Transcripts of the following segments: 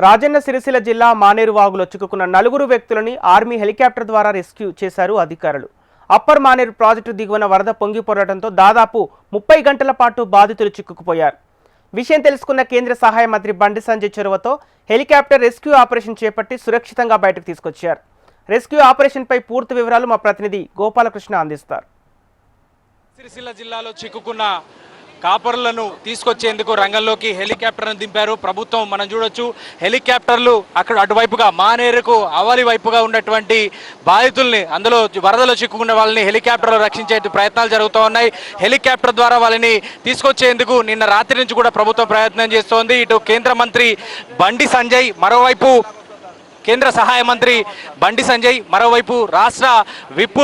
రాజన్న సిరిసిల్ల జిల్లా మానేరు వాగులో చిక్కుకున్న నలుగురు వ్యక్తులని ఆర్మీ హెలికాప్టర్ ద్వారా రెస్క్యూ చేశారు అధికారులు. అప్పర్ మానేరు ప్రాజెక్టు దిగువన వరద పొంగిపోవడంతో దాదాపు 30 గంటల పాటు బాధితులు చిక్కుకుపోయారు. విషయం తెలుసుకున్న కేంద్ర సహాయ మంత్రి బండి సంజయ్ చొరవతో హెలికాప్టర్ రెస్క్యూ ఆపరేషన్ చేపట్టి సురక్షితంగా బయటకు తీసుకొచ్చారు. రెస్క్యూ ఆపరేషన్పై పూర్తి వివరాలు మా ప్రతినిధి గోపాలకృష్ణ అందిస్తారు. సిరిసిల్ల జిల్లాలో చిక్కుకున్న కాపర్లను తీసుకొచ్చేందుకు రంగంలోకి హెలికాప్టర్ను దింపారు ప్రభుత్వం. మనం చూడొచ్చు హెలికాప్టర్లు అక్కడ అటువైపుగా మానేరుకు అవలి వైపుగా ఉన్నటువంటి బాధితుల్ని, అందులో వరదలో చిక్కుకున్న వాళ్ళని హెలికాప్టర్లో రక్షించే ప్రయత్నాలు జరుగుతూ ఉన్నాయి. హెలికాప్టర్ ద్వారా వాళ్ళని తీసుకొచ్చేందుకు నిన్న రాత్రి నుంచి కూడా ప్రభుత్వం ప్రయత్నం చేస్తోంది. ఇటు కేంద్ర మంత్రి బండి సంజయ్, మరోవైపు కేంద్ర సహాయ మంత్రి బండి సంజయ్, మరోవైపు రాష్ట్ర విప్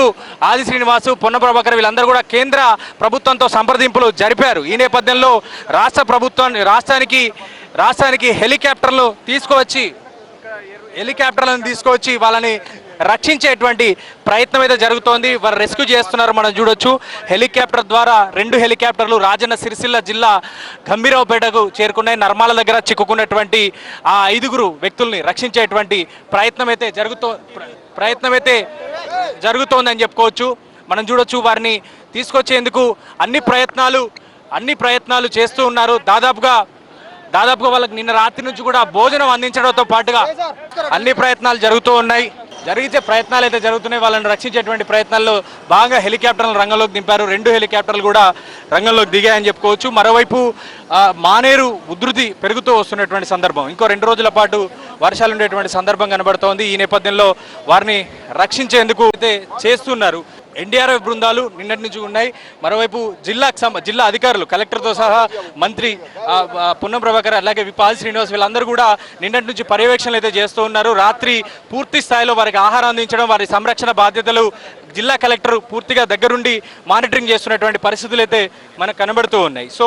ఆది శ్రీనివాసు, పొన్న ప్రభాకర్ వీళ్ళందరూ కూడా కేంద్ర ప్రభుత్వంతో సంప్రదింపులు జరిపారు. ఈ నేపథ్యంలో రాష్ట్రానికి హెలికాప్టర్లను తీసుకువచ్చి వాళ్ళని రక్షించేటువంటి ప్రయత్నం అయితే జరుగుతోంది. వారు రెస్క్యూ చేస్తున్నారు. మనం చూడొచ్చు హెలికాప్టర్ ద్వారా 2 హెలికాప్టర్లు రాజన్న సిరిసిల్ల జిల్లా గంభీరావుపేటకు చేరుకున్నాయి. నర్మాల దగ్గర చిక్కుకున్నటువంటి ఆ 5 వ్యక్తుల్ని రక్షించేటువంటి ప్రయత్నం అయితే జరుగుతోందని చెప్పుకోవచ్చు. మనం చూడొచ్చు వారిని తీసుకొచ్చేందుకు అన్ని ప్రయత్నాలు చేస్తూ ఉన్నారు. దాదాపుగా వాళ్ళకి నిన్న రాత్రి నుంచి కూడా భోజనం అందించడంతో పాటుగా అన్ని ప్రయత్నాలు ప్రయత్నాలు అయితే జరుగుతున్నాయి. వాళ్ళని రక్షించేటువంటి ప్రయత్నాల్లో బాగా హెలికాప్టర్లను రంగంలోకి దింపారు. 2 హెలికాప్టర్లు కూడా రంగంలోకి దిగాయని చెప్పుకోవచ్చు. మరోవైపు మానేరు ఉధృతి పెరుగుతూ వస్తున్నటువంటి సందర్భం, ఇంకో 2 రోజుల పాటు వర్షాలు ఉండేటువంటి సందర్భం కనబడుతోంది. ఈ నేపథ్యంలో వారిని రక్షించేందుకు అయితే చేస్తున్నారు. ఎన్డీఆర్ఎఫ్ బృందాలు నిన్నటి నుంచి ఉన్నాయి. మరోవైపు జిల్లా అధికారులు, కలెక్టర్తో సహా మంత్రి పొన్నం ప్రభాకర్, అలాగే విప్ ఆది శ్రీనివాస్ వీళ్ళందరూ కూడా నిన్నటి నుంచి పర్యవేక్షణలు అయితే చేస్తూ ఉన్నారు. రాత్రి పూర్తి స్థాయిలో వారికి ఆహారం అందించడం, వారి సంరక్షణ బాధ్యతలు జిల్లా కలెక్టర్ పూర్తిగా దగ్గరుండి మానిటరింగ్ చేస్తున్నటువంటి పరిస్థితులు అయితే మనకు కనబడుతూ ఉన్నాయి. సో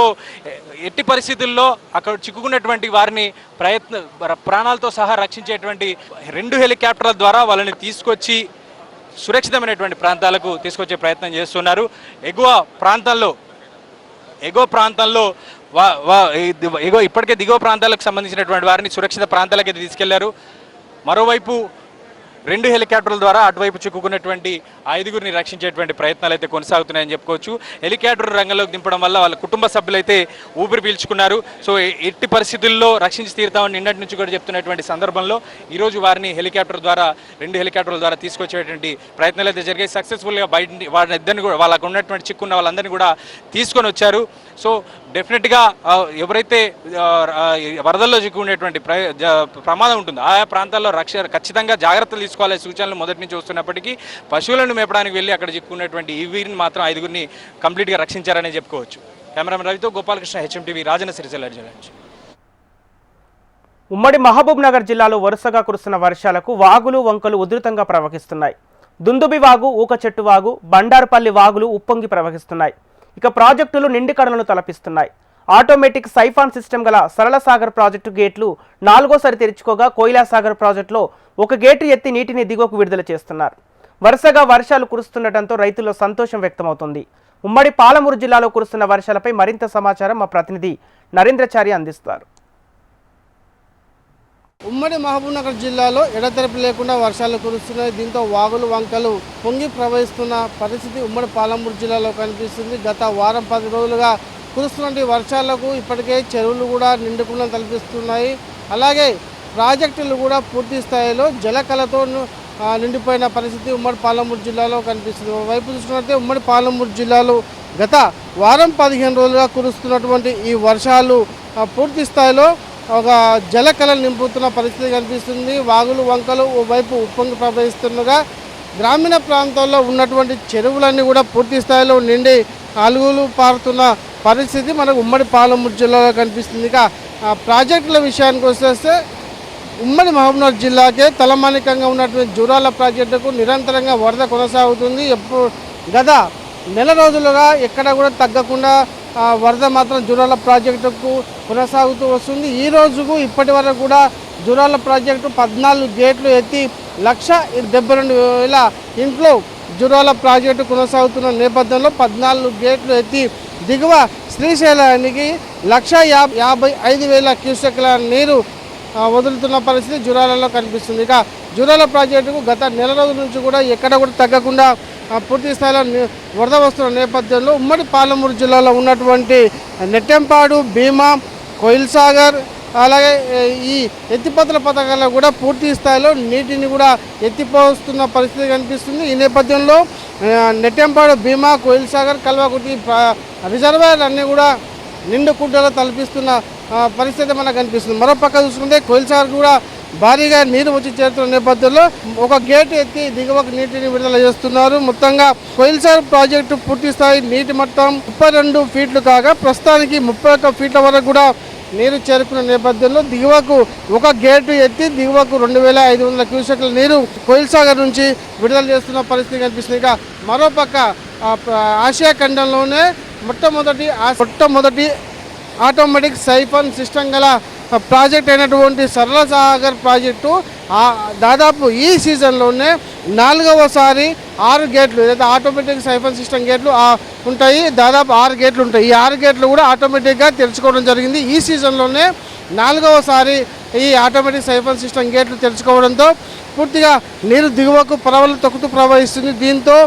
ఎట్టి పరిస్థితుల్లో అక్కడ చిక్కుకున్నటువంటి వారిని ప్రాణాలతో సహా రక్షించేటువంటి 2 హెలికాప్టర్ల ద్వారా వాళ్ళని తీసుకొచ్చి సురక్షితమైనటువంటి ప్రాంతాలకు తీసుకొచ్చే ప్రయత్నం చేస్తున్నారు. ఎగువ ప్రాంతంలో ఇప్పటికే దిగువ ప్రాంతాలకు సంబంధించినటువంటి వారిని సురక్షిత ప్రాంతాలకు అయితే తీసుకెళ్లారు. మరోవైపు 2 హెలికాప్టర్ల ద్వారా అటువైపు చిక్కుకున్నటువంటి 5 రక్షించేటువంటి ప్రయత్నాలు అయితే కొనసాగుతున్నాయని చెప్పుకోవచ్చు. హెలికాప్టర్ రంగంలోకి దింపడం వల్ల వాళ్ళ కుటుంబ సభ్యులైతే ఊపిరి పీల్చుకున్నారు. సో ఎట్టి పరిస్థితుల్లో రక్షించి తీరుతామని నిన్నటి నుంచి కూడా చెప్తున్నటువంటి సందర్భంలో ఈరోజు వారిని 2 హెలికాప్టర్ల ద్వారా తీసుకొచ్చేటువంటి ప్రయత్నాలు అయితే జరిగాయి. సక్సెస్ఫుల్గా వారిని కూడా వాళ్ళకు ఉన్నటువంటి చిక్కున్న వాళ్ళందరినీ కూడా తీసుకొని వచ్చారు. సో డెఫినెట్గా ఎవరైతే వరదల్లో చిక్కుకునేటువంటి ప్రమాదం ఉంటుందో ఆయా ప్రాంతాల్లో ఖచ్చితంగా జాగ్రత్తలు తీసుకోవాలనే సూచనలు మొదటి నుంచి వస్తున్నప్పటికీ పశువులను మేపడానికి వెళ్ళి అక్కడ చిక్కుకున్నటువంటి వీరిని మాత్రం 5 కంప్లీట్గా రక్షించారని చెప్పుకోవచ్చు. కెమెరామెన్ రవితో గోపాలకృష్ణ, హెచ్ఎంటీవీ, రాజన్న సిరిసిల్ల జిల్లా నుంచి. ఉమ్మడి మహబూబ్ నగర్ జిల్లాలో వరుసగా కురుస్తున్న వర్షాలకు వాగులు వంకలు ఉధృతంగా ప్రవహిస్తున్నాయి. దుందుబి వాగు, ఊకచెట్టు వాగు, బండారుపల్లి వాగులు ఉప్పొంగి ప్రవహిస్తున్నాయి. ఇక ప్రాజెక్టులు నిండి కడలను తలపిస్తున్నాయి. ఆటోమేటిక్ సైఫాన్ సిస్టమ్ గల సరళ సాగర్ ప్రాజెక్టు గేట్లు 4వసారి తెరుచుకోగా కోయిలా సాగర్ ప్రాజెక్టులో 1 గేటు ఎత్తి నీటిని దిగువకు విడుదల చేస్తున్నారు. వరుసగా వర్షాలు కురుస్తుండటంతో రైతుల్లో సంతోషం వ్యక్తమవుతుంది. ఉమ్మడి పాలమూరు జిల్లాలో కురుస్తున్న వర్షాలపై మరింత సమాచారం మా ప్రతినిధి నరేంద్రచారి అందిస్తారు. ఉమ్మడి మహబూబ్నగర్ జిల్లాలో ఎడతెరపి లేకుండా వర్షాలు కురుస్తున్నాయి. దీంతో వాగులు వంకలు పొంగి ప్రవహిస్తున్న పరిస్థితి ఉమ్మడి పాలమూరు జిల్లాలో కనిపిస్తుంది. గత వారం 10 రోజులుగా కురుస్తున్న వర్షాలకు ఇప్పటికే చెరువులు కూడా నిండుకుండా తలపిస్తున్నాయి. అలాగే ప్రాజెక్టులు కూడా పూర్తి స్థాయిలో జలకళతో నిండిపోయిన పరిస్థితి ఉమ్మడి పాలమూరు జిల్లాలో కనిపిస్తుంది. వైపు చూసుకున్నట్లయితే ఉమ్మడి పాలమూరు జిల్లాలో గత వారం 15 రోజులుగా కురుస్తున్నటువంటి ఈ వర్షాలు పూర్తి స్థాయిలో ఒక జలకళను నింపుతున్న పరిస్థితి కనిపిస్తుంది. వాగులు వంకలు ఓవైపు ఉప్పొంగి ప్రవహిస్తుండగా గ్రామీణ ప్రాంతాల్లో ఉన్నటువంటి చెరువులన్నీ కూడా పూర్తి స్థాయిలో నిండి అలుగులు పారుతున్న పరిస్థితి మనకు ఉమ్మడి పాలమూరు జిల్లాలో కనిపిస్తుంది. ఇక ప్రాజెక్టుల విషయానికి వస్తే ఉమ్మడి మహబూబ్నగర్ జిల్లాకే తలమానికంగా ఉన్నటువంటి జూరాల ప్రాజెక్టుకు నిరంతరంగా వరద కొనసాగుతుంది. గత నెల రోజులుగా ఎక్కడ కూడా తగ్గకుండా వరద మాత్రం జూరాల ప్రాజెక్టుకు కొనసాగుతూ వస్తుంది. ఈ రోజుకు ఇప్పటి వరకు కూడా జూరాల ప్రాజెక్టు 14 గేట్లు ఎత్తి 1,72,000 ఇంట్లో జూరాల ప్రాజెక్టు కొనసాగుతున్న నేపథ్యంలో 14 గేట్లు ఎత్తి దిగువ శ్రీశైలానికి 1,55,000 క్యూసెక్ల నీరు వదులుతున్న పరిస్థితి జూరాలలో కనిపిస్తుంది. ఇక జూరాల ప్రాజెక్టుకు గత నెల రోజుల నుంచి కూడా ఎక్కడ కూడా తగ్గకుండా పూర్తి స్థాయిలో వరద వస్తున్న నేపథ్యంలో ఉమ్మడి పాలమూరు జిల్లాలో ఉన్నటువంటి నెట్టెంపాడు, భీమా, కోయిల్ సాగర్ అలాగే ఈ ఎత్తిపోతల పథకాల్లో కూడా పూర్తి స్థాయిలో నీటిని కూడా ఎత్తిపోస్తున్న పరిస్థితి కనిపిస్తుంది. ఈ నేపథ్యంలో నెట్టెంపాడు, భీమా, కోయిల్ సాగర్, కల్వకుర్తి రిజర్వాయర్లు అన్నీ కూడా నిండు కుంటలో తలపిస్తున్న పరిస్థితి మనకు కనిపిస్తుంది. మరోపక్క చూసుకుంటే కోయిల్ సాగర్ కూడా భారీగా నీరు వచ్చి చేరుతున్న నేపథ్యంలో ఒక గేటు ఎత్తి దిగువకు నీటిని విడుదల చేస్తున్నారు. మొత్తంగా కోయిల్ సాగర్ ప్రాజెక్టు పూర్తి స్థాయి నీటి మట్టం 32 ఫీట్లు కాగా ప్రస్తుతానికి 31 ఫీట్ల వరకు కూడా నీరు చేరుకున్న నేపథ్యంలో దిగువకు ఒక గేటు ఎత్తి దిగువకు 2500 క్యూసెక్ల నీరు కోయిల్ సాగర్ నుంచి విడుదల చేస్తున్న పరిస్థితి కనిపిస్తుంది. ఇక మరోపక్క ఆసియా ఖండంలోనే మొట్టమొదటి ఆటోమేటిక్ సైఫన్ సిస్టమ్ గల ప్రాజెక్ట్ అయినటువంటి సరళ సాగర్ ప్రాజెక్టు దాదాపు ఈ సీజన్లోనే 4వసారి 6 గేట్లు ఏదైతే ఆటోమేటిక్ సైఫన్ సిస్టమ్ గేట్లు ఉంటాయి. దాదాపు 6 గేట్లు ఉంటాయి. ఈ 6 గేట్లు కూడా ఆటోమేటిక్గా తెరుచుకోవడం జరిగింది. ఈ సీజన్లోనే 4వసారి ఈ ఆటోమేటిక్ సైఫన్ సిస్టమ్ గేట్లు తెరుచుకోవడంతో పూర్తిగా నీరు దిగువకు పరవలు తొక్కుతూ ప్రవహిస్తుంది. దీంతో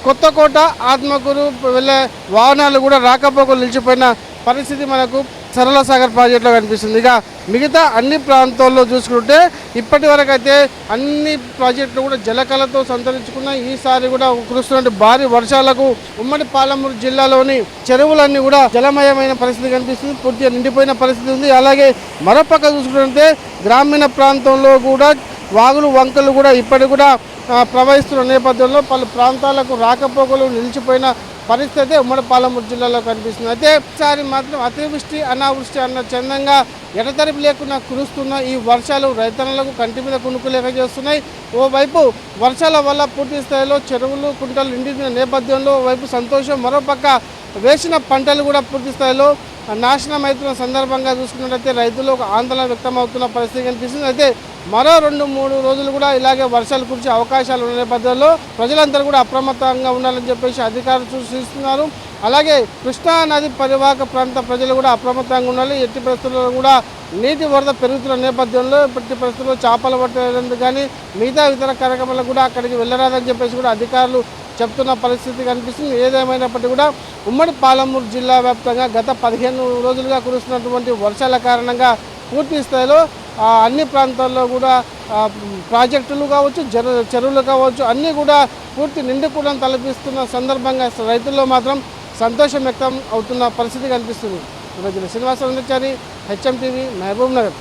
కొత్తకోట, ఆత్మకూరు వెళ్ళే వాహనాలు కూడా రాకపోకలు నిలిచిపోయిన పరిస్థితి మనకు సరళ సాగర్ ప్రాజెక్టులో కనిపిస్తుంది. ఇక మిగతా అన్ని ప్రాంతాల్లో చూసుకుంటే ఇప్పటి వరకు అయితే అన్ని ప్రాజెక్టులు కూడా జలకళతో సంతరించుకున్న ఈసారి కూడా కురుస్తున్న భారీ వర్షాలకు ఉమ్మడి పాలమూరు జిల్లాలోని చెరువులన్నీ కూడా జలమయమైన పరిస్థితి కనిపిస్తుంది. పూర్తిగా నిండిపోయిన పరిస్థితి ఉంది. అలాగే మరోపక్క చూసుకుంటే గ్రామీణ ప్రాంతంలో కూడా వాగులు, వంకలు కూడా ఇప్పటికి కూడా ప్రవహిస్తున్న నేపథ్యంలో పలు ప్రాంతాలకు రాకపోకలు నిలిచిపోయిన పరిస్థితి ఉమ్మడి పాలమూరు జిల్లాలో కనిపిస్తుంది. అయితే ఈసారి మాత్రం అతివృష్టి, అనావృష్టి అన్న చందంగా ఎడతెరిపి లేకుండా కురుస్తున్న ఈ వర్షాలు రైతన్నలకు కంటి మీద కునుకు లేక చేస్తున్నాయి. ఓవైపు వర్షాల వల్ల పూర్తి స్థాయిలో చెరువులు, కుంటలు నిండిన నేపథ్యంలో ఓవైపు సంతోషం, మరోపక్క వేసిన పంటలు కూడా పూర్తి స్థాయిలో నాశనం అవుతున్న సందర్భంగా చూసుకున్నట్లయితే రైతులు ఒక ఆందోళన వ్యక్తం అవుతున్న పరిస్థితి కనిపిస్తుంది. అయితే మరో 2-3 రోజులు కూడా ఇలాగే వర్షాలు కురిసే అవకాశాలు ఉన్న నేపథ్యంలో ప్రజలందరూ కూడా అప్రమత్తంగా ఉండాలని చెప్పేసి అధికారులు సూచిస్తున్నారు. అలాగే కృష్ణా నది పరివాహక ప్రాంత ప్రజలు కూడా అప్రమత్తంగా ఉండాలి. ఎట్టి పరిస్థితుల్లో కూడా నీటి వరద పెరుగుతున్న నేపథ్యంలో ఎట్టి పరిస్థితుల్లో చేపలు పట్టేందుకు కానీ మిగతా ఇతర కార్యక్రమాలకు కూడా అక్కడికి వెళ్ళరాదని చెప్పేసి కూడా అధికారులు చెప్తున్న పరిస్థితి కనిపిస్తుంది. ఏదేమైనప్పటికీ కూడా ఉమ్మడి పాలమూరు జిల్లా వ్యాప్తంగా గత 15 రోజులుగా కురుస్తున్నటువంటి వర్షాల కారణంగా పూర్తి స్థాయిలో అన్ని ప్రాంతాల్లో కూడా ప్రాజెక్టులు కావచ్చు, చెరువులు కావచ్చు అన్నీ కూడా పూర్తి నిండుకుండా తలపిస్తున్న సందర్భంగా రైతుల్లో మాత్రం సంతోషం వ్యక్తం అవుతున్న పరిస్థితి కనిపిస్తుంది. Srinivasarao, HM TV, Mahabub Nagar.